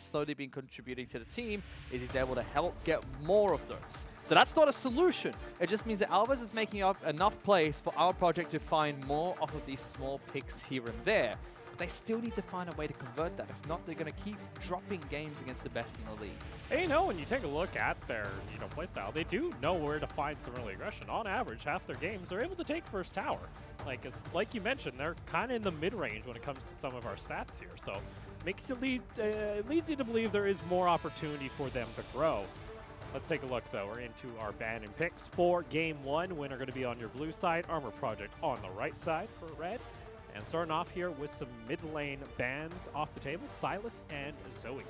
slowly been contributing to the team is he's able to help get more of those. So that's not a solution. It just means that Alves is making up enough plays for our project to find more of these small picks here and there. But they still need to find a way to convert that. If not, they're going to keep dropping games against the best in the league. And when you take a look at their playstyle, they do know where to find some early aggression. On average, half their games are able to take first tower. Like you mentioned, they're kind of in the mid-range when it comes to some of our stats here. So makes you leads you to believe there is more opportunity for them to grow. Let's take a look, though. We're into our ban and picks for Game 1. Winner going to be on your blue side, Armor Project on the right side for red. And starting off here with some mid-lane bans off the table, Silas and Zoe.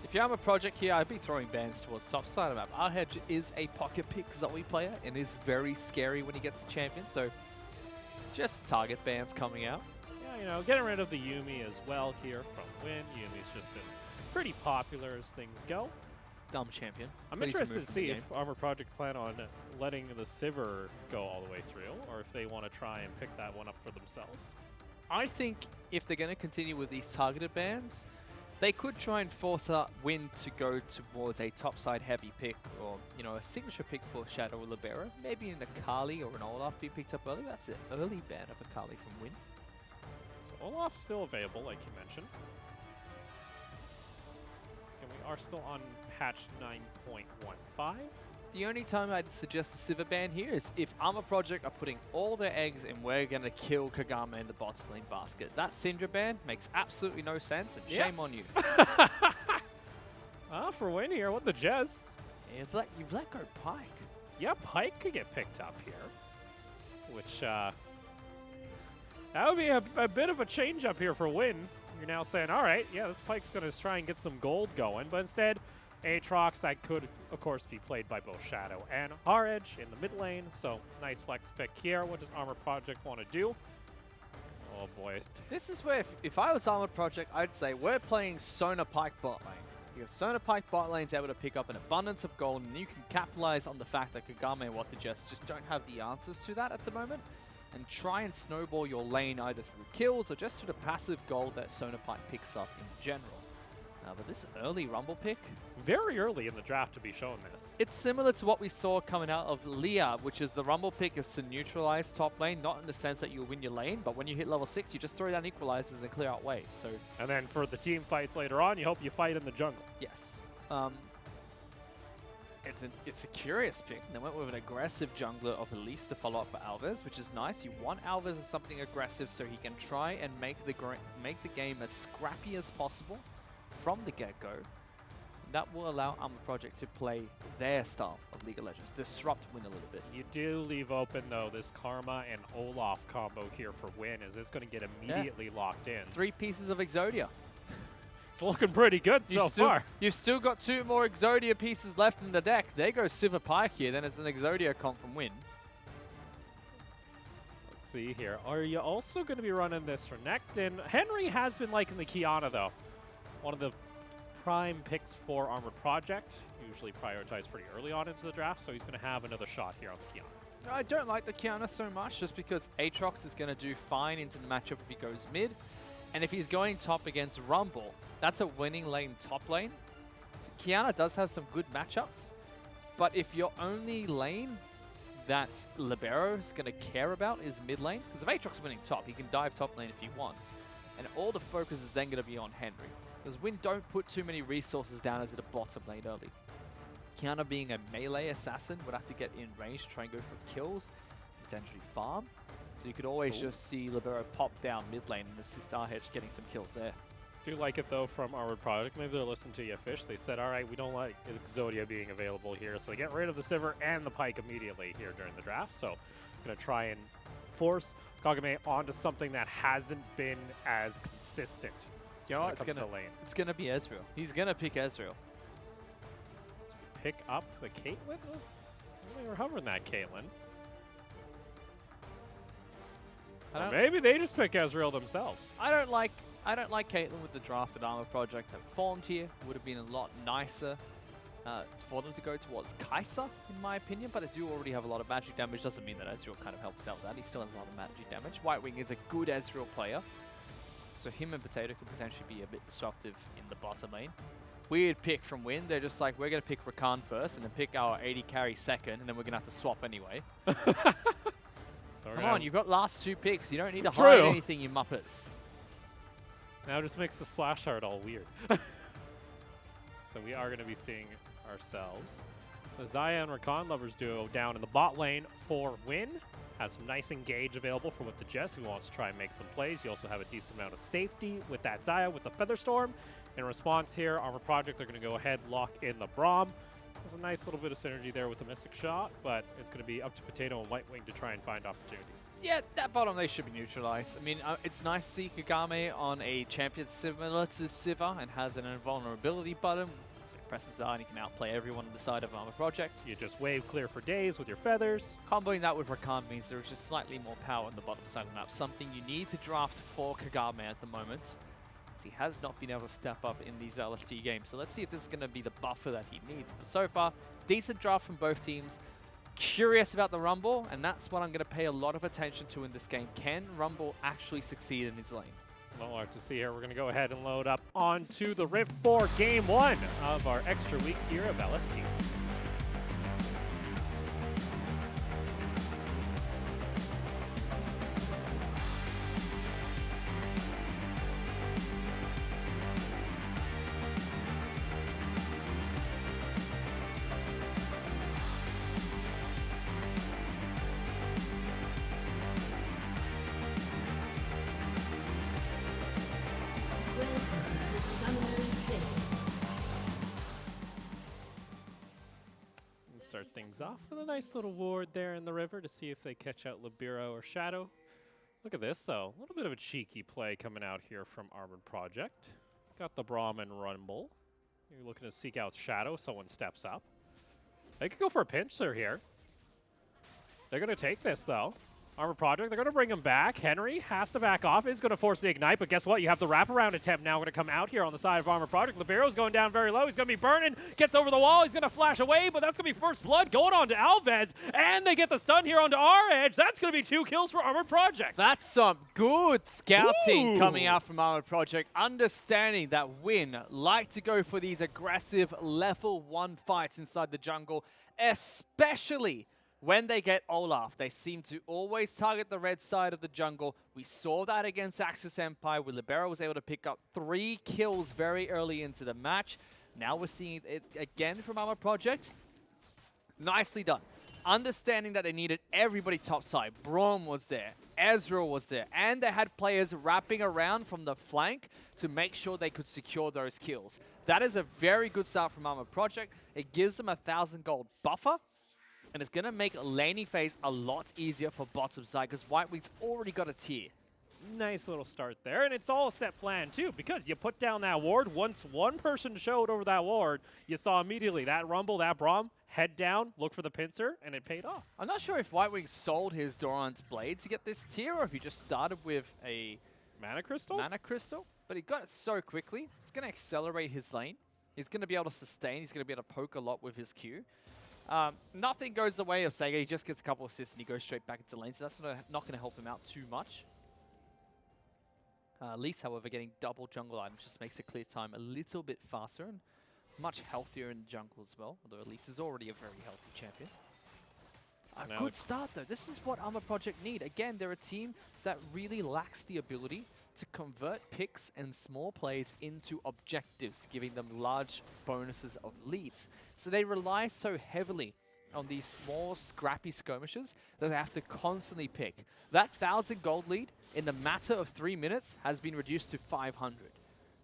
If you're a project here, I'd be throwing bans towards top side of the map. Our hedge is a pocket pick Zoe player and is very scary when he gets to champion, so just target bans coming out. Yeah, getting rid of the Yuumi as well here from Win. Yuumi's just been pretty popular as things go. Dumb champion. I'm interested to see if Armor Project plan on letting the Sivir go all the way through, or if they want to try and pick that one up for themselves. I think if they're going to continue with these targeted bans, they could try and force a Win to go towards a topside heavy pick, or a signature pick for Shadow or Libero. Maybe an Akali or an Olaf be picked up early. That's an early ban of Akali from Win. So Olaf's still available, like you mentioned. And we are still on patch 9.15. The only time I'd suggest a Sivir ban here is if Armor Project are putting all their eggs in we're going to kill Kagame in the bottom lane basket. That Syndra ban makes absolutely no sense, and shame on you. For Win here, what the Jez? You've let go Pyke. Yeah, Pyke could get picked up here. Which, that would be a bit of a change up here for Win. You're now saying, all right, yeah, this Pyke's going to try and get some gold going, but instead, Aatrox, that could, of course, be played by both Shadow and Harage in the mid lane, so nice flex pick here. What does Armor Project want to do? Oh, boy. This is where, if I was Armor Project, I'd say we're playing Sona Pyke bot lane. Because Sona Pyke bot lane's able to pick up an abundance of gold, and you can capitalize on the fact that Kagame and What the Jess just don't have the answers to that at the moment, and try and snowball your lane either through kills or just through the passive gold that Sona Pyke picks up in general. But this early Rumble pick, very early in the draft to be shown this. It's similar to what we saw coming out of Leah, which is the Rumble pick is to neutralize top lane, not in the sense that you'll win your lane, but when you hit level 6, you just throw down equalizers and clear out waves. So, and then for the team fights later on, you hope you fight in the jungle. Yes. It's a curious pick. They went with an aggressive jungler of Elise to follow up for Alves, which is nice. You want Alves as something aggressive so he can try and make the game as scrappy as possible from the get-go. That will allow Armor Project to play their style of League of Legends, disrupt Win a little bit. You do leave open, though, this Karma and Olaf combo here for Win, as it's going to get immediately locked in. 3 pieces of Exodia. It's looking pretty good so far. You've still got 2 more Exodia pieces left in the deck. There goes Sivir Pyke here, then it's an Exodia comp from Win. Let's see here. Are you also going to be running this for Nectin? Henry has been liking the Kiana, though. One of the prime picks for Armor Project, usually prioritized pretty early on into the draft, so he's going to have another shot here on the Kiana. I don't like the Kiana so much, just because Aatrox is going to do fine into the matchup if he goes mid, and if he's going top against Rumble, that's a winning lane top lane. So Kiana does have some good matchups, but if your only lane that Libero is going to care about is mid lane, because if Aatrox is winning top, he can dive top lane if he wants, and all the focus is then going to be on Henry. Because Win don't put too many resources down into the bottom lane early. Kiana being a melee assassin would have to get in range to try and go for kills, potentially farm. So you could always just see Libero pop down mid lane and assist RH getting some kills there. Do like it though from Armored Project. Maybe they're listening to you, Fish. They said, all right, we don't like Exodia being available here. So they get rid of the Sivir and the Pyke immediately here during the draft. So going to try and force Kagame onto something that hasn't been as consistent. You know what? It's gonna be Ezreal. He's gonna pick Ezreal. Pick up the Caitlyn? They were hovering that Caitlyn. Or maybe they just pick Ezreal themselves. I don't like Caitlyn with the drafted Armor Project that formed here. Would have been a lot nicer for them to go towards Kai'Sa, in my opinion, but I do already have a lot of magic damage. Doesn't mean that Ezreal kind of helps out that. He still has a lot of magic damage. White Wing is a good Ezreal player. so him and Potato could potentially be a bit disruptive in the bottom lane. Weird pick from Win. They're just like, we're going to pick Rakan first and then pick our 80 carry second, and then we're going to have to swap anyway. Come on, you've got last 2 picks. You don't need to hide anything, you Muppets. Now it just makes the splash art all weird. So we are going to be seeing ourselves the Xayah and Rakan Lovers duo down in the bot lane for Win. Has some nice engage available for with the Jess who wants to try and make some plays. You also have a decent amount of safety with that Xayah with the Featherstorm. In response here, Armor Project, they're going to go ahead, lock in the Braum. There's a nice little bit of synergy there with the Mystic Shot, but it's going to be up to Potato and White Wing to try and find opportunities. Yeah, that bottom lane should be neutralized. I mean, it's nice to see Kagame on a champion similar to Sivir and has an invulnerability button. So he presses R and he can outplay everyone on the side of Armor Project. You just wave clear for days with your feathers. Comboing that with Rakan means there's just slightly more power on the bottom side of the map, something you need to draft for Kagame at the moment. He has not been able to step up in these LST games. So let's see if this is going to be the buffer that he needs. But so far, decent draft from both teams. Curious about the Rumble, and that's what I'm going to pay a lot of attention to in this game. Can Rumble actually succeed in his lane? Well, we'll have to see here. We're going to go ahead and load up onto the Rift for Game 1 of our extra week here of LST. Start things off with a nice little ward there in the river to see if they catch out Libero or Shadow. Look at this, though. A little bit of a cheeky play coming out here from Armored Project. Got the Braum and Rumble. You're looking to seek out Shadow. Someone steps up. They could go for a pincher here. They're going to take this, though. Armored Project, they're going to bring him back. Henry has to back off. Is going to force the ignite, but guess what? You have the wraparound attempt now going to come out here on the side of Armored Project. Libero's going down very low. He's going to be burning. Gets over the wall. He's going to flash away, but that's going to be first blood going on to Alves. And they get the stun here onto our edge. That's going to be 2 kills for Armored Project. That's some good scouting coming out from Armored Project. Understanding that Win like to go for these aggressive level 1 fights inside the jungle, especially when they get Olaf. They seem to always target the red side of the jungle. We saw that against Axis Empire, where Libero was able to pick up 3 kills very early into the match. Now we're seeing it again from Armor Project. Nicely done. Understanding that they needed everybody topside. Braum was there. Ezra was there. And they had players wrapping around from the flank to make sure they could secure those kills. That is a very good start from Armor Project. It gives them a 1,000 gold buffer. And it's going to make laning phase a lot easier for bottom side because White Wing's already got a tier. Nice little start there, and it's all a set plan too, because you put down that ward. Once one person showed over that ward, you saw immediately that Rumble, that Braum, head down, look for the pincer, and it paid off. I'm not sure if White Wing sold his Doran's Blade to get this tier, or if he just started with a Mana Crystal? Mana Crystal, but he got it so quickly. It's going to accelerate his lane. He's going to be able to sustain. He's going to be able to poke a lot with his Q. Nothing goes the way of Sega. He just gets a couple assists and he goes straight back into lane, so that's not going to help him out too much. Elise, however, getting double jungle items just makes the clear time a little bit faster and much healthier in the jungle as well, although Elise is already a very healthy champion. A good start, though. This is what Armor Project need. Again, they're a team that really lacks the ability to convert picks and small plays into objectives, giving them large bonuses of leads. So they rely so heavily on these small, scrappy skirmishes that they have to constantly pick. That 1,000 gold lead in the matter of 3 minutes has been reduced to 500.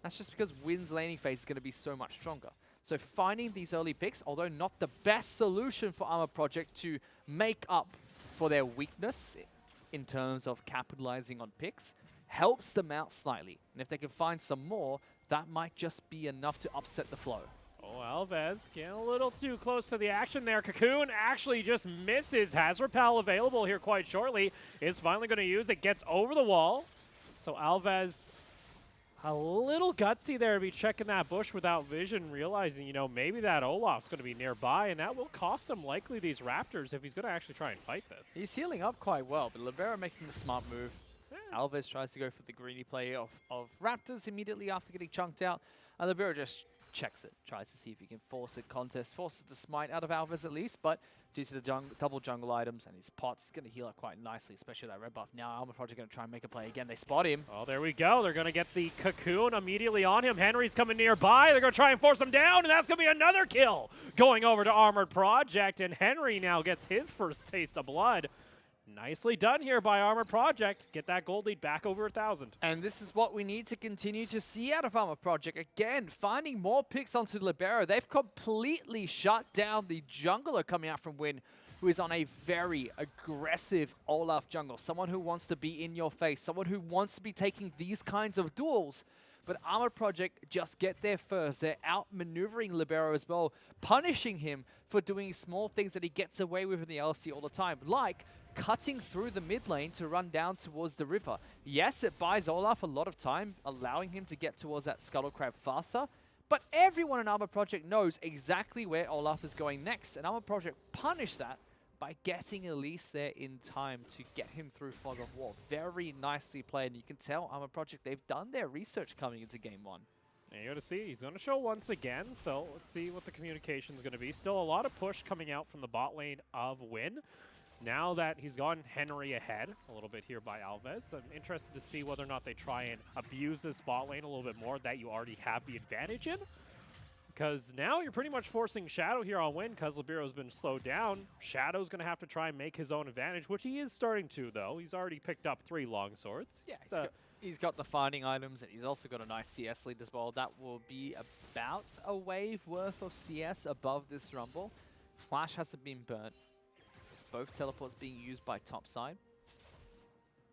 That's just because Win's laning phase is going to be so much stronger. So finding these early picks, although not the best solution for Armor Project to make up for their weakness in terms of capitalizing on picks, helps them out slightly. And if they can find some more, that might just be enough to upset the flow. Oh, Alves getting a little too close to the action there. Cocoon actually just misses. Has Repel available here quite shortly. Is finally going to use it. Gets over the wall. So Alves a little gutsy there to be checking that bush without vision, realizing, you know, maybe that Olaf's going to be nearby, and that will cost him likely these Raptors if he's going to actually try and fight this. He's healing up quite well, but Libero making the smart move. Yeah, Alves tries to go for the greedy play of Raptors immediately after getting chunked out. And Libero just checks it, tries to see if he can force a contest, forces the smite out of Alves at least, but due to the double jungle items and his pots, going to heal up quite nicely, especially that red buff. Now Alma Project going to try and make a play again. They spot him. Oh, there we go. They're going to get the cocoon immediately on him. Henry's coming nearby. They're going to try and force him down, and that's going to be another kill going over to Armored Project, and Henry now gets his first taste of blood. Nicely done here by Armored Project. Get that gold lead back over 1,000. And this is what we need to continue to see out of Armored Project. Again, finding more picks onto Libero. They've completely shut down the jungler coming out from Win, who is on a very aggressive Olaf jungle. Someone who wants to be in your face. Someone who wants to be taking these kinds of duels. But Armored Project just get there first. They're outmaneuvering Libero as well, punishing him for doing small things that he gets away with in the LST all the time, like cutting through the mid lane to run down towards the river. Yes, it buys Olaf a lot of time, allowing him to get towards that Scuttle Crab faster, but everyone in Armored Project knows exactly where Olaf is going next, and Armored Project punish that by getting Elise there in time to get him through Fog of War. Very nicely played, and you can tell Armored Project, they've done their research coming into Game 1. And you're going to see, he's going to show once again, so let's see what the communication is going to be. Still a lot of push coming out from the bot lane of Win. Now that he's gone Henry ahead a little bit here by Alves, I'm interested to see whether or not they try and abuse this bot lane a little bit more that you already have the advantage in. Because now you're pretty much forcing Shadow here on Win because Libero's been slowed down. Shadow's going to have to try and make his own advantage, which he is starting to, though. He's already picked up 3 long swords. Yeah, he's got the finding items, and he's also got a nice CS lead as well. That will be about a wave worth of CS above this Rumble. Flash hasn't been burnt. Both teleports being used by topside.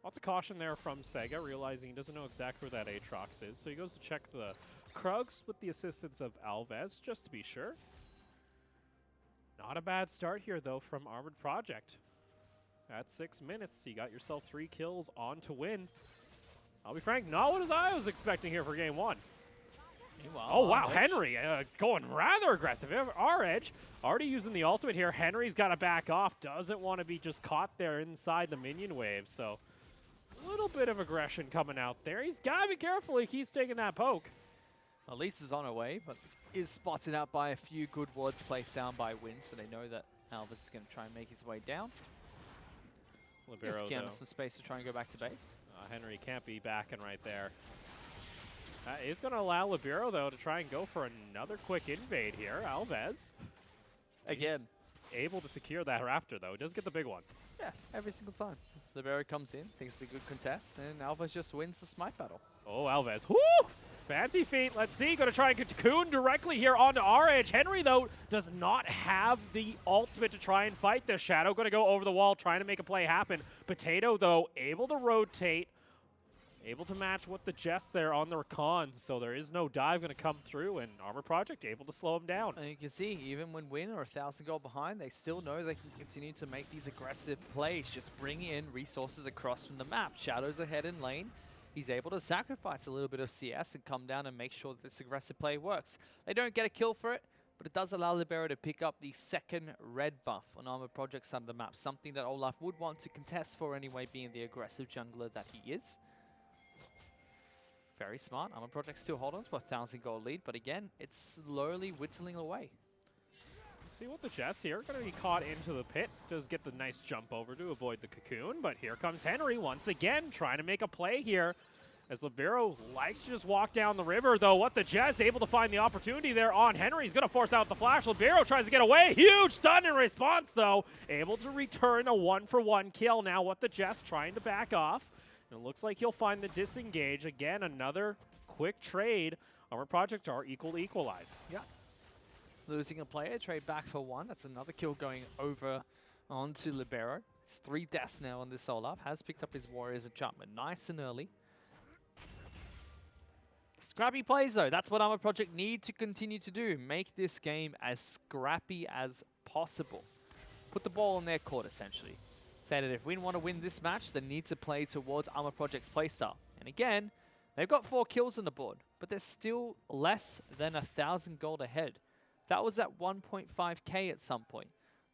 Lots of caution there from Sega, realizing he doesn't know exactly where that Aatrox is. So he goes to check the Krugs with the assistance of Alves, just to be sure. Not a bad start here, though, from Armored Project. At 6 minutes, you got yourself 3 kills on to Win. I'll be frank, not what I was expecting here for Game 1. Meanwhile, oh, wow, Henry going rather aggressive. Our Edge already using the ultimate here. Henry's got to back off. Doesn't want to be just caught there inside the minion wave. So a little bit of aggression coming out there. He's got to be careful. He keeps taking that poke. Elise is on her way, but is spotted out by a few good wards placed down by Win, so they know that Alvis is going to try and make his way down. Libero, gives some space to try and go back to base. Henry can't be backing right there. Is going to allow Libero, though, to try and go for another quick invade here. Alves. Again. He's able to secure that Raptor, though. He does get the big one. Yeah, every single time. Libero comes in, thinks it's a good contest, and Alves just wins the smite battle. Oh, Alves. Woo! Fancy feat. Let's see. Going to try and get Cocoon directly here onto our edge. Henry, though, does not have the ultimate to try and fight this. Shadow going to go over the wall, trying to make a play happen. Potato, though, able to rotate. Able to match with the Jess there on the recons, so there is no dive going to come through, and Armor Project able to slow him down. And you can see, even when Win are 1,000 gold behind, they still know they can continue to make these aggressive plays, just bringing in resources across from the map. Shadow's ahead in lane. He's able to sacrifice a little bit of CS and come down and make sure that this aggressive play works. They don't get a kill for it, but it does allow Libero to pick up the second red buff on Armor Project's side of the map, something that Olaf would want to contest for anyway, being the aggressive jungler that he is. Very smart. Armor Project still hold on to a 1,000 gold lead, but again, it's slowly whittling away. See what the Jess here, going to be caught into the pit. Does get the nice jump over to avoid the cocoon, but here comes Henry once again, trying to make a play here. As Libero likes to just walk down the river, though, what the Jess able to find the opportunity there on Henry. He's going to force out the flash. Libero tries to get away. Huge stun in response, though. Able to return a 1-for-1 kill. Now what the Jess trying to back off. And it looks like he'll find the disengage. Again, another quick trade. Armor Project are equal to equalize. Yeah. Losing a player, trade back for 1. That's another kill going over onto Libero. It's 3 deaths now on this Olaf. Has picked up his Warrior's enchantment nice and early. Scrappy plays, though. That's what Armor Project need to continue to do. Make this game as scrappy as possible. Put the ball in their court, essentially. Say that if we want to win this match, they need to play towards Armor Project's playstyle. And again, they've got 4 kills on the board, but they're still less than 1,000 gold ahead. That was at 1.5k at some point.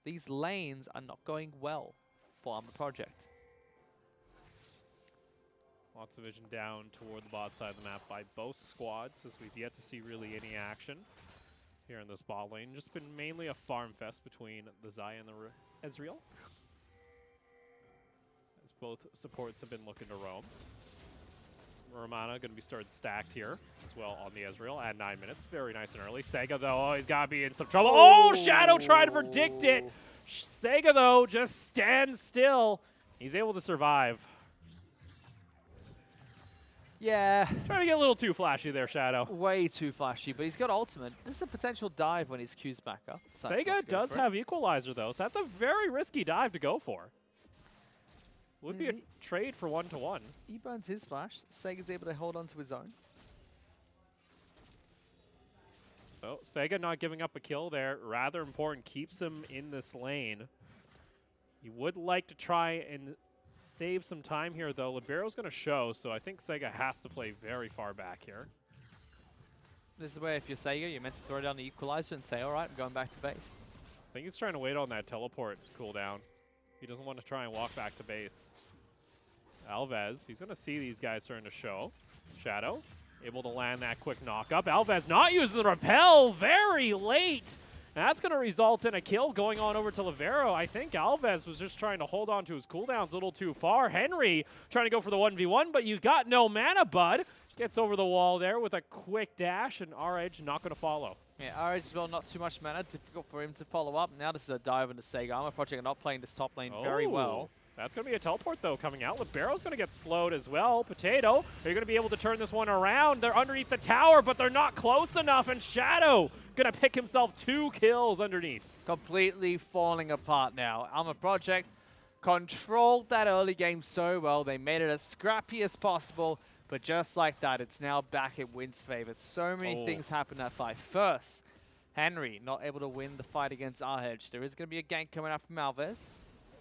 These lanes are not going well for Armor Project. Lots of vision down toward the bot side of the map by both squads, as we've yet to see really any action here in this bot lane. Just been mainly a farm fest between the Xayah and the Ezreal, as both supports have been looking to roam. Romana going to be started stacked here as well on the Ezreal at 9 minutes. Very nice and early. Sega, though, he's got to be in some trouble. Oh, Shadow tried to predict it. Sega, though, just stands still. He's able to survive. Yeah. Trying to get a little too flashy there, Shadow. Way too flashy, but he's got ultimate. This is a potential dive when his Q's back up. So Sega does have Equalizer, though, so that's a very risky dive to go for. Would be a trade for 1-to-1. He burns his flash. Sega's able to hold on to his own. So Sega not giving up a kill there. Rather important. Keeps him in this lane. He would like to try and save some time here, though. Libero's going to show, so I think Sega has to play very far back here. This is where if you're Sega, you're meant to throw down the Equalizer and say, all right, I'm going back to base. I think he's trying to wait on that teleport cooldown. He doesn't want to try and walk back to base. Alves, he's going to see these guys starting to show. Shadow, able to land that quick knock-up. Alves not using the repel very late. That's going to result in a kill going on over to Livero. I think Alves was just trying to hold on to his cooldowns a little too far. Henry trying to go for the 1v1, but you got no mana, bud. Gets over the wall there with a quick dash, and R-Edge not going to follow. Yeah, R-Edge as well, not too much mana. Difficult for him to follow up. Now this is a dive into Sega. Armor Project not playing this top lane very well. That's going to be a teleport, though, coming out. Libero's going to get slowed as well. Potato, they're going to be able to turn this one around. They're underneath the tower, but they're not close enough. And Shadow going to pick himself 2 kills underneath. Completely falling apart now. Armor Project controlled that early game so well. They made it as scrappy as possible. But just like that, it's now back in Win's favor. So many things happen in that fight. First, Henry not able to win the fight against R-Edge. There is going to be a gank coming out from Alves.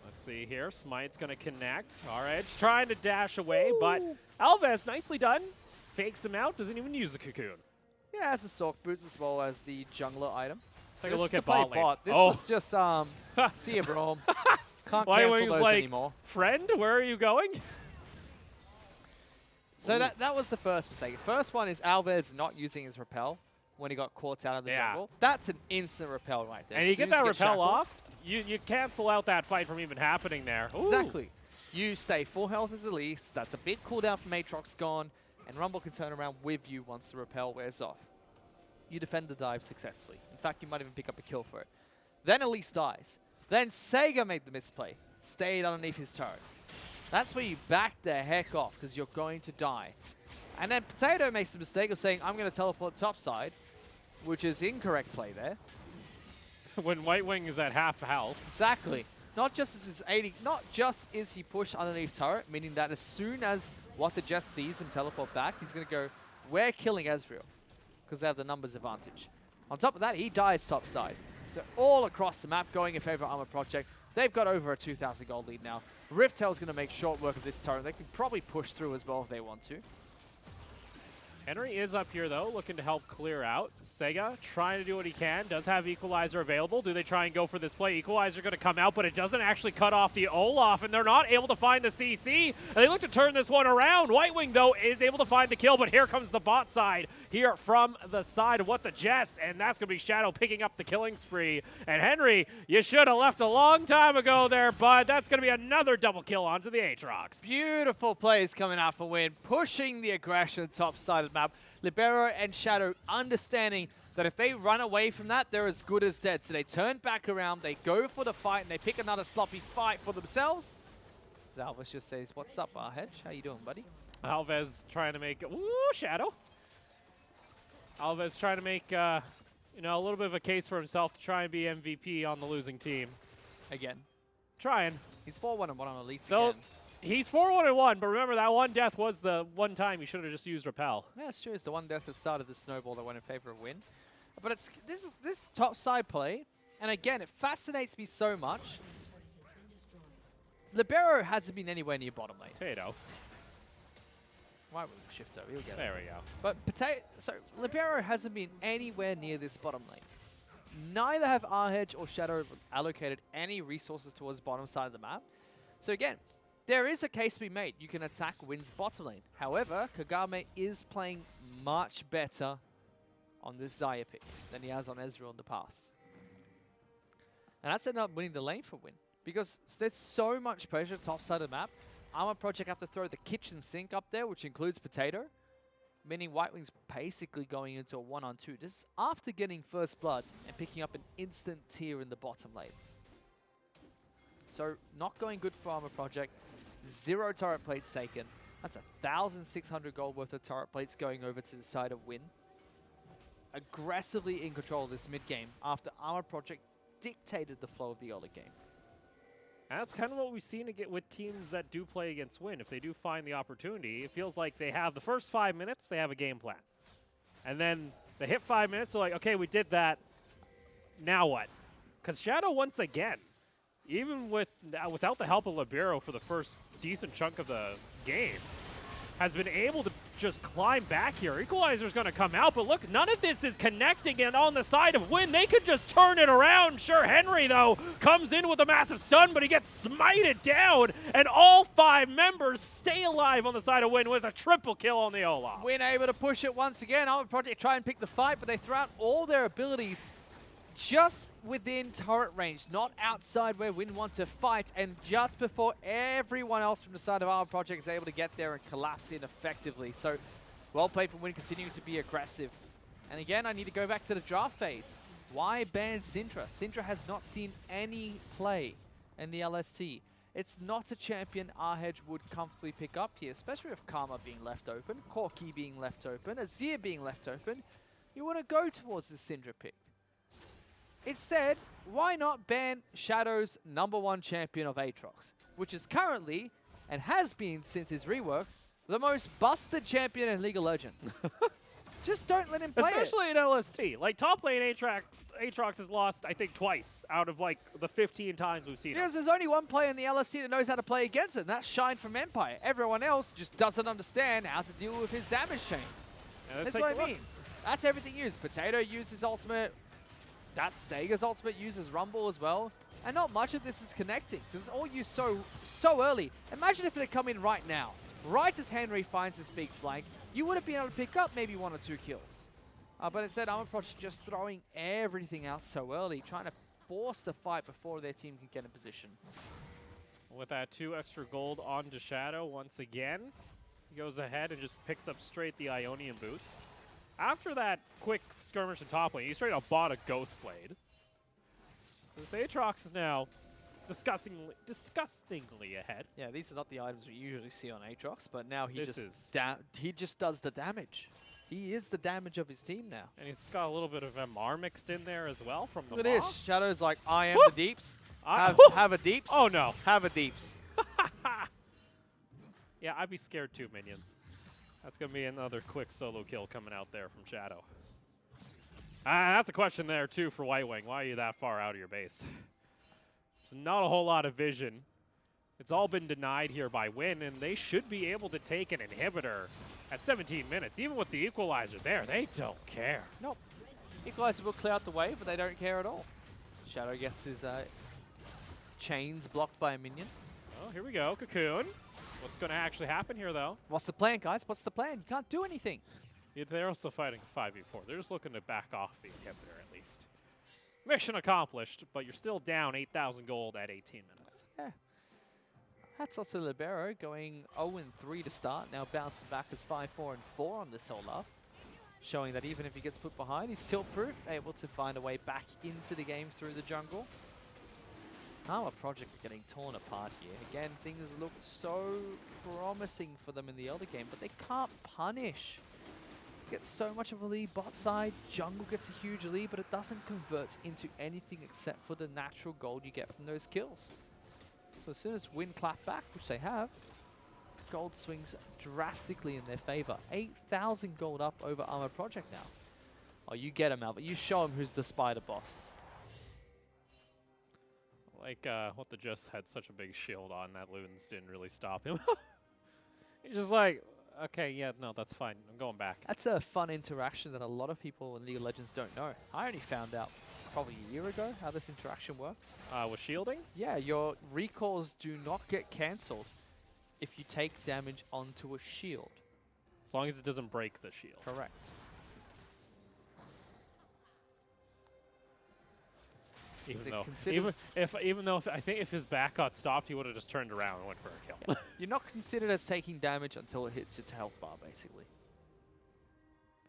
Let's see here. Smite's going to connect. R-Edge trying to dash away, but Alves, nicely done. Fakes him out, doesn't even use the cocoon. Yeah, has the Sork Boots as well as the jungler item. Let's take a look at bot lane. This was just, see ya, bro. Can't cancel those anymore. Friend, where are you going? So that was the first mistake. First one is Alves not using his repel when he got caught out of the jungle. That's an instant repel right there. And you get that repel off, you cancel out that fight from even happening there. Ooh. Exactly. You stay full health as the least. That's a bit cooldown from Aatrox gone, and Rumble can turn around with you once the repel wears off. You defend the dive successfully. In fact, you might even pick up a kill for it. Then Elise dies. Then Sega made the misplay. Stayed underneath his turret. That's where you back the heck off, because you're going to die. And then Potato makes the mistake of saying, I'm going to teleport topside, which is incorrect play there. When White Wing is at half health. Exactly. Not just is he pushed underneath turret, meaning that as soon as What the Jess sees him teleport back, he's going to go, we're killing Ezreal, because they have the numbers advantage. On top of that, he dies topside. So all across the map going in favor of Armor Project. They've got over a 2,000 gold lead now. Riftail's going to make short work of this turret. They can probably push through as well if they want to. Henry is up here, though, looking to help clear out. Sega trying to do what he can. Does have Equalizer available. Do they try and go for this play? Equalizer going to come out, but it doesn't actually cut off the Olaf, and they're not able to find the CC. And they look to turn this one around. White Wing, though, is able to find the kill, but here comes the bot side here from the side of What the Jess, and that's going to be Shadow picking up the killing spree. And Henry, you should have left a long time ago there, bud. That's going to be another double kill onto the Aatrox. Beautiful plays coming out for Win, pushing the aggression top side of the map. Libero and Shadow understanding that if they run away from that, they're as good as dead. So they turn back around, they go for the fight, and they pick another sloppy fight for themselves. Alves just says, what's up, R-Hedge? How you doing, buddy? Alves trying to make, Shadow. Alves trying to make, a little bit of a case for himself to try and be MVP on the losing team. Again. Trying. He's 4-1-1 on Elise so again. He's 4-1-1, but remember that one death was the one time he should have just used repel. Yeah, it's true. It's the one death that started the snowball that went in favor of Win. But it's this top side play, and again, it fascinates me so much. Libero hasn't been anywhere near bottom lane. Potato. Why shift over? He'll get There we go. But Libero hasn't been anywhere near this bottom lane. Neither have R-Hedge or Shadow allocated any resources towards bottom side of the map. So again, there is a case to be made. You can attack Win's bottom lane. However, Kagame is playing much better on this Xayah pick than he has on Ezreal in the past. And that's ended up winning the lane for Win. Because there's so much pressure top side of the map. Armor Project have to throw the kitchen sink up there, which includes Potato. Meaning White Wing's basically going into a 1-on-2. This is after getting first blood and picking up an instant tier in the bottom lane. So not going good for Armor Project. 0 turret plates taken. That's 1,600 gold worth of turret plates going over to the side of Win. Aggressively in control of this mid game after Armor Project dictated the flow of the early game. And that's kind of what we've seen with teams that do play against Win. If they do find the opportunity, it feels like they have the first 5 minutes, they have a game plan. And then they hit 5 minutes, they're like, okay, we did that. Now what? Because Shadow, once again, even without the help of Libero for the first decent chunk of the game, has been able to just climb back here. Equalizer's going to come out, but look, none of this is connecting, and on the side of Win, they could just turn it around. Sure, Henry, though, comes in with a massive stun, but he gets smited down, and all 5 members stay alive on the side of Win with a triple kill on the Olaf. Win able to push it once again. Armor Project try and pick the fight, but they throw out all their abilities just within turret range, not outside where Win want to fight, and just before everyone else from the side of Armor Project is able to get there and collapse in effectively. So, well played from Win, continuing to be aggressive. And again, I need to go back to the draft phase. Why ban Syndra? Syndra has not seen any play in the LST. It's not a champion Arhedge would comfortably pick up here, especially with Karma being left open, Corki being left open, Azir being left open. You want to go towards the Syndra pick. Instead, why not ban Shadow's #1 champion of Aatrox, which is currently, and has been since his rework, the most busted champion in League of Legends. Just don't let him play Especially in LST. Like, top lane Aatrox has lost, I think, twice out of, like, the 15 times we've seen him. Because there's only one player in the LST that knows how to play against it, and that's Shine from Empire. Everyone else just doesn't understand how to deal with his damage chain. That's what I mean. That's everything used. Potato uses ultimate. That's Sega's ultimate, uses Rumble as well. And not much of this is connecting, because it's all used so early. Imagine if it had come in right now. Right as Henry finds this big flank, you would have been able to pick up maybe 1 or 2 kills. But instead, Armor Project just throwing everything out so early, trying to force the fight before their team can get in position. With that 2 extra gold onto Shadow once again, he goes ahead and just picks up straight the Ionian boots. After that quick skirmish in top lane, he straight up bought a Ghost Blade. So this Aatrox is now disgustingly ahead. Yeah, these are not the items we usually see on Aatrox, but now he just does the damage. He is the damage of his team now. And he's got a little bit of MR mixed in there as well from the Look at this. Shadow's like, I am the deeps. Have a deeps. Oh no. Have a deeps. Yeah, I'd be scared too, minions. That's going to be another quick solo kill coming out there from Shadow. That's a question there, too, for White Wing. Why are you that far out of your base? There's not a whole lot of vision. It's all been denied here by Win, and they should be able to take an inhibitor at 17 minutes. Even with the equalizer there, they don't care. Nope. Equalizer will clear out the way, but they don't care at all. Shadow gets his chains blocked by a minion. Oh, here we go. Cocoon. What's going to actually happen here, though? What's the plan, guys? What's the plan? You can't do anything. Yeah, they're also fighting 5v4. They're just looking to back off the inhibitor, at least. Mission accomplished, but you're still down 8,000 gold at 18 minutes. Yeah. Hats off to Libero, going 0-3 to start. Now bouncing back as 5-4-4 on this Olaf. Showing that even if he gets put behind, he's tilt-proof, able to find a way back into the game through the jungle. Armor Project are getting torn apart here. Again, things look so promising for them in the early game, but they can't punish. Get so much of a lead bot side. Jungle gets a huge lead, but it doesn't convert into anything except for the natural gold you get from those kills. So as soon as Win clap back, which they have, gold swings drastically in their favor. 8,000 gold up over Armor Project now. Oh, you get him, Albert. You show him who's the spider boss. Like, what the Just had such a big shield on that Ludens didn't really stop him. He's just like, okay, yeah, no, that's fine. I'm going back. That's a fun interaction that a lot of people in League of Legends don't know. I only found out probably a year ago how this interaction works. With shielding? Yeah, your recalls do not get cancelled if you take damage onto a shield. As long as it doesn't break the shield. Correct. Even though I think if his back got stopped, he would have just turned around and went for a kill. Yeah. You're not considered as taking damage until it hits your health bar, basically.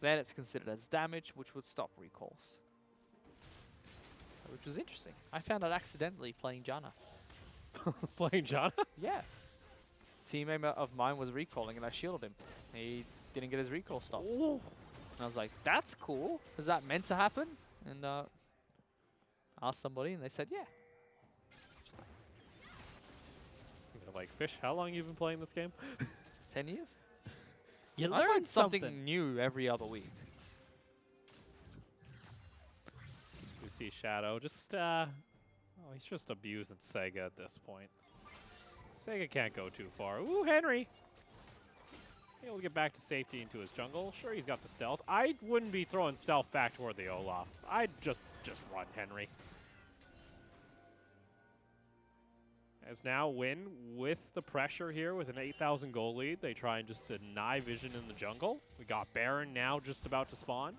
Then it's considered as damage, which would stop recalls. Which was interesting. I found out accidentally playing Janna. Playing Janna? Yeah. Teammate of mine was recalling and I shielded him. He didn't get his recall stopped. Ooh. And I was like, that's cool. Is that meant to happen? And asked somebody and they said, yeah. You're like, Fish, how long have you been playing this game? 10 years? You I find something new every other week. We see Shadow just, oh, he's just abusing Sega at this point. Sega can't go too far. Ooh, Henry! He'll get back to safety into his jungle. Sure, he's got the stealth. I wouldn't be throwing stealth back toward the Olaf. I'd just run, Henry. As now Win with the pressure here with an 8,000 goal lead. They try and just deny vision in the jungle. We got Baron now just about to spawn.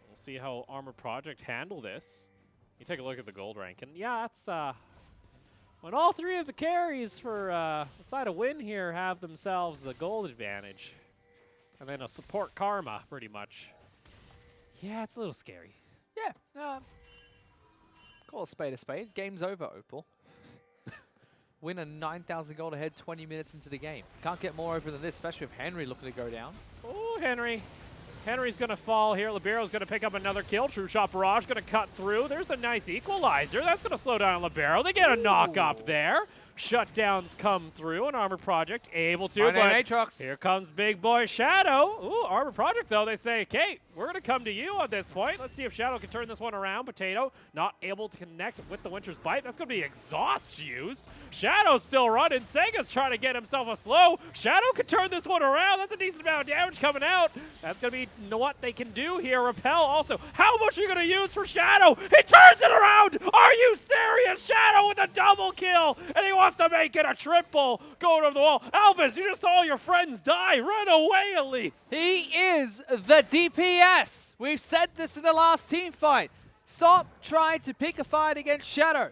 We'll see how Armor Project handle this. You take a look at the gold rank, and yeah, that's when all three of the carries for the side of Win here have themselves the gold advantage. And then a support Karma, pretty much. Yeah, it's a little scary. Yeah. Call a spade. Game's over, Opal. Win a 9,000 gold ahead 20 minutes into the game. Can't get more over than this, especially with Henry looking to go down. Oh, Henry. Henry's going to fall here. Libero's going to pick up another kill. True Shot Barrage going to cut through. There's a nice equalizer. That's going to slow down Libero. They get a knock up there. Shutdowns come through, and Armor Project able to, but Aatrox. Here comes big boy Shadow. Ooh, Armor Project, though, they say, Kate, we're going to come to you at this point. Let's see if Shadow can turn this one around. Potato not able to connect with the Winter's Bite. That's going to be exhaust use. Shadow's still running. Sega's trying to get himself a slow. Shadow can turn this one around. That's a decent amount of damage coming out. That's going to be what they can do here. Repel also. How much are you going to use for Shadow? He turns it around. Are you serious? Shadow with a double kill. And he wants to make it a triple. Going over the wall. Alvis, you just saw your friends die. Run away at least. He is the DPS. We've said this in the last team fight. Stop trying to pick a fight against Shadow.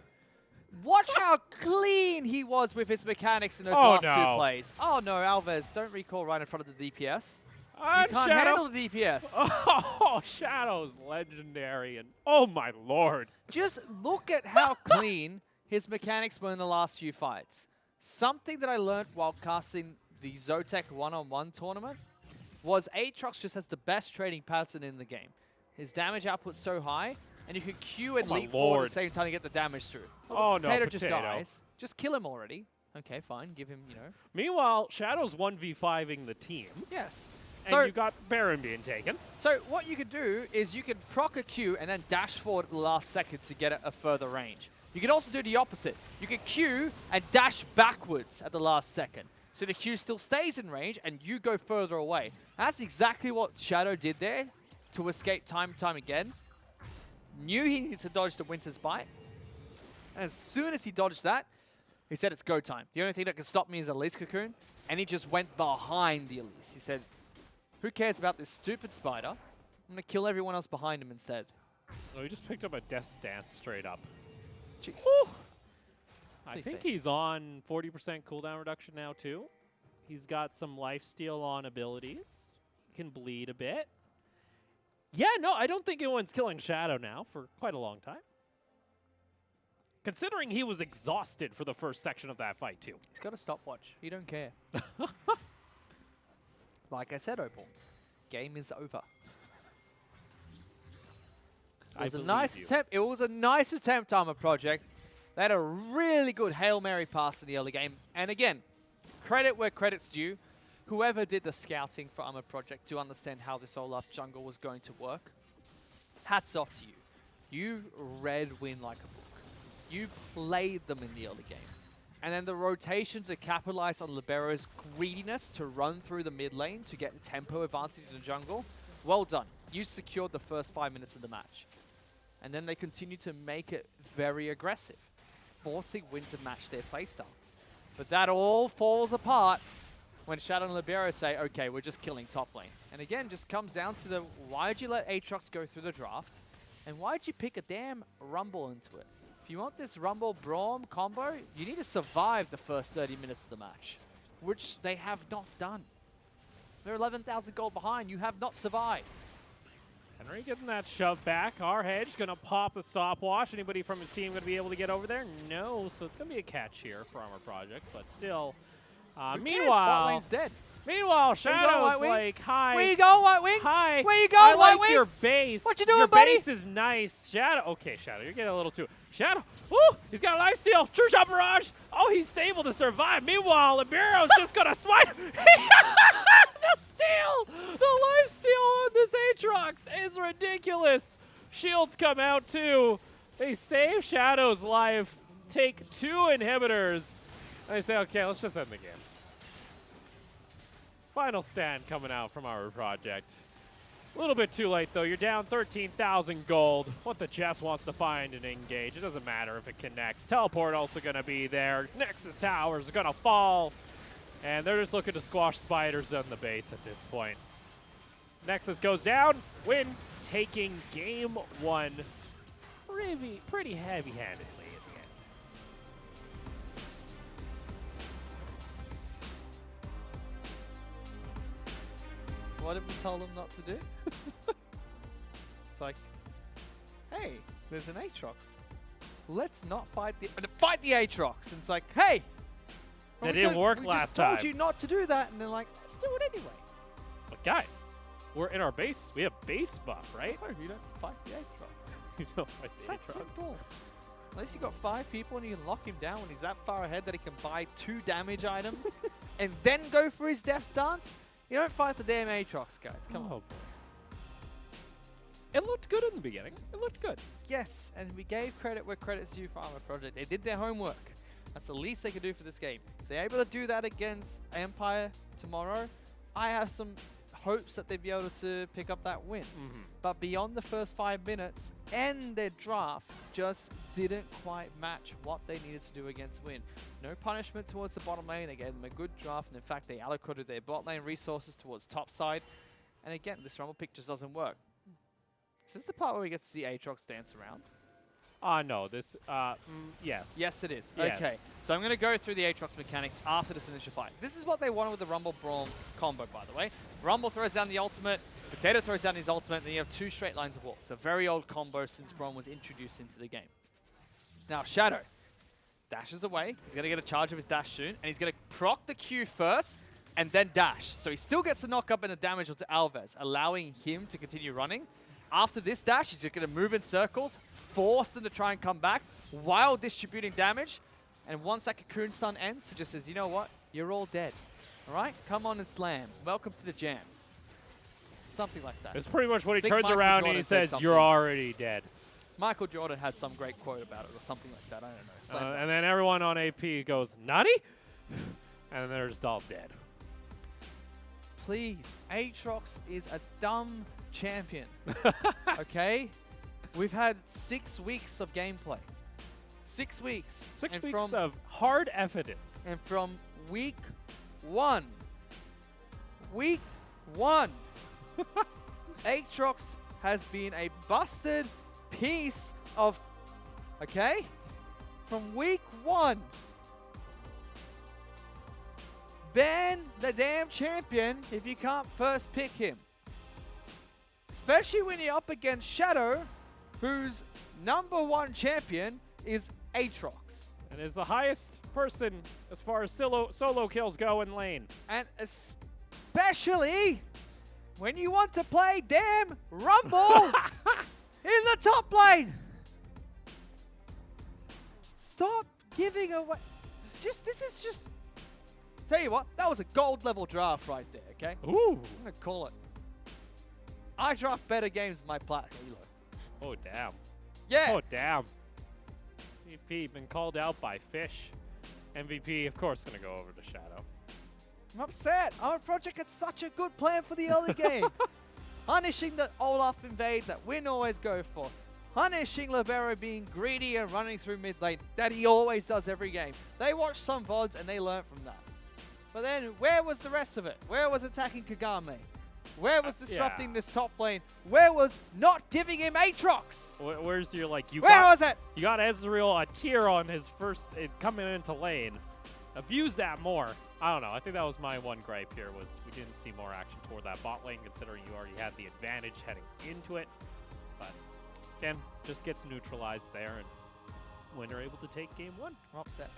Watch how clean he was with his mechanics in those last two plays. Oh no, Alves, don't recall right in front of the DPS. You can't handle the DPS. Oh, Shadow's legendary, and oh my lord. Just look at how clean his mechanics were in the last few fights. Something that I learned while casting the Zotac one-on-one tournament was Aatrox just has the best trading pattern in the game. His damage output's so high, and you can Q and leap forward at the same time to get the damage through. Oh, no, Potato just dies. Just kill him already. Okay, fine. Give him, you know. Meanwhile, Shadow's 1v5ing the team. Yes. And you got Baron being taken. So what you could do is you could proc a Q and then dash forward at the last second to get a further range. You can also do the opposite. You can Q and dash backwards at the last second. So the Q still stays in range and you go further away. That's exactly what Shadow did there to escape time and time again. Knew he needed to dodge the Winter's Bite. And as soon as he dodged that, he said it's go time. The only thing that can stop me is Elise Cocoon. And he just went behind the Elise. He said, who cares about this stupid spider? I'm going to kill everyone else behind him instead. Oh, he just picked up a Death Stance straight up. Jesus. I think he's on 40% cooldown reduction now, too. He's got some lifesteal on abilities. He can bleed a bit. Yeah, no, I don't think anyone's killing Shadow now for quite a long time. Considering he was exhausted for the first section of that fight, too. He's got a stopwatch. He don't care. Like I said, Opal, game is over. It was a nice attempt. It was a nice attempt, Armor Project. They had a really good Hail Mary pass in the early game. And again, credit where credit's due. Whoever did the scouting for Armor Project to understand how this Olaf jungle was going to work, hats off to you. You read Win like a book. You played them in the early game. And then the rotation to capitalize on Libero's greediness to run through the mid lane to get tempo advantage in the jungle. Well done. You secured the first 5 minutes of the match. And then they continue to make it very aggressive, forcing Win to match their playstyle. But that all falls apart when Shadow and Libero say, okay, we're just killing top lane. And again, just comes down to the, why'd you let Aatrox go through the draft? And why'd you pick a damn Rumble into it? If you want this Rumble-Braum combo, you need to survive the first 30 minutes of the match, which they have not done. They're 11,000 gold behind. You have not survived. Henry getting that shove back. Our hedge going to pop the stopwatch. Anybody from his team going to be able to get over there? No, so it's going to be a catch here for Armor Project, but still. Meanwhile, bot lane's dead. Meanwhile, Shadow's like, hi. Where you going, White Wing? Hi. Where you going, White Wing? I like your base. What you doing, your buddy? Your base is nice. Shadow. Okay, Shadow, you're getting a little too. Shadow. Woo! He's got a lifesteal. True shot barrage. Oh, he's able to survive. Meanwhile, Libero's just going to smite. The steal! The lifesteal on this Aatrox is ridiculous. Shields come out too. They save Shadow's life, take 2 inhibitors, and they say, okay, let's just end the game. Final stand coming out from our project. A little bit too late, though. You're down 13,000 gold. What the Jess wants to find and engage. It doesn't matter if it connects. Teleport also going to be there. Nexus towers are going to fall. And they're just looking to squash spiders on the base at this point. Nexus goes down. Win, taking game 1 pretty heavy-handedly at the end. What did we tell them not to do? It's like, hey, there's an Aatrox. Let's not fight the Aatrox. And it's like, hey, that didn't work last time. We just told you not to do that, and they're like, let's do it anyway. But guys, we're in our base. We have base buff, right? No, you don't fight the Aatrox. You don't fight the It's that Aatrox. simple. At least you got 5 people and you can lock him down when he's that far ahead that he can buy 2 damage items and then go for his death stance. You don't fight the damn Aatrox, guys. Come on. Boy. It looked good in the beginning. It looked good. Yes, and we gave credit where credit's due for Armor Project. They did their homework. That's the least they could do for this game. If they're able to do that against Empire tomorrow, I have some hopes that they'd be able to pick up that win. But beyond the first 5 minutes, and their draft just didn't quite match what they needed to do against Win. No punishment towards the bottom lane. They gave them a good draft, and in fact, they allocated their bot lane resources towards top side. And again, this Rumble pick just doesn't work. Is this the part where we get to see Aatrox dance around? No, this, yes. Yes, it is. Yes. Okay, so I'm going to go through the Aatrox mechanics after this initial fight. This is what they wanted with the Rumble-Braum combo, by the way. Rumble throws down the ultimate, Potato throws down his ultimate, and then you have 2 straight lines of walls. It's a very old combo since Braum was introduced into the game. Now, Shadow dashes away. He's going to get a charge of his dash soon, and he's going to proc the Q first, and then dash. So he still gets the knock up and the damage onto Alves, allowing him to continue running. After this dash, he's just going to move in circles, force them to try and come back while distributing damage. And once that Cocoon stun ends, he just says, you know what? You're all dead. All right? Come on and slam. Welcome to the jam. Something like that. It's pretty much what he turns Michael around Jordan and he said says, something. you're already dead. Michael Jordan had some great quote about it or something like that. I don't know. Slam And then everyone on AP goes, Nani? And they're just all dead. Please, Aatrox is a dumb champion. Okay? We've had 6 weeks of gameplay. 6 weeks. 6 And weeks from, of hard evidence. And from week 1, Aatrox has been a busted piece of, okay? From week 1. Ban the damn champion if you can't first pick him. Especially when you're up against Shadow, whose #1 champion is Aatrox. And is the highest person as far as solo kills go in lane. And especially when you want to play damn Rumble in the top lane. Stop giving away. This is just. Tell you what, that was a gold level draft right there, okay? Ooh. I'm going to call it. I draft better games than my plat. Oh, damn. Yeah. Oh, damn. MVP been called out by Fish. MVP, of course, going to go over to Shadow. I'm upset. Our project had such a good plan for the early game. Punishing the Olaf invade that Win always go for. punishing Libero being greedy and running through mid lane that he always does every game. They watch some VODs and they learn from that. But then, where was the rest of it? Where was attacking Kagame? Where was disrupting this top lane? Where was not giving him Aatrox? Where's your, like, Where was it? You got Ezreal a tier on his first coming into lane. Abuse that more. I don't know. I think that was my one gripe here was we didn't see more action toward that bot lane considering you already had the advantage heading into it. But again, just gets neutralized there and Winner able to take game one. I'm upset.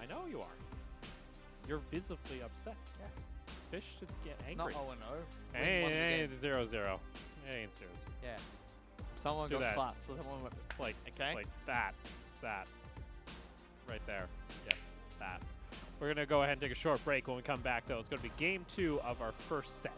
I know you are. You're visibly upset. Yes. Fish should get It's angry. not 0-0. It ain't 0-0. It ain't 0-0. Yeah. Someone do got that. flat, so someone went. It's like, Okay. it's like that. It's that. Right there. Yes, that. We're going to go ahead and take a short break. When we come back, though, it's going to be game 2 of our first set.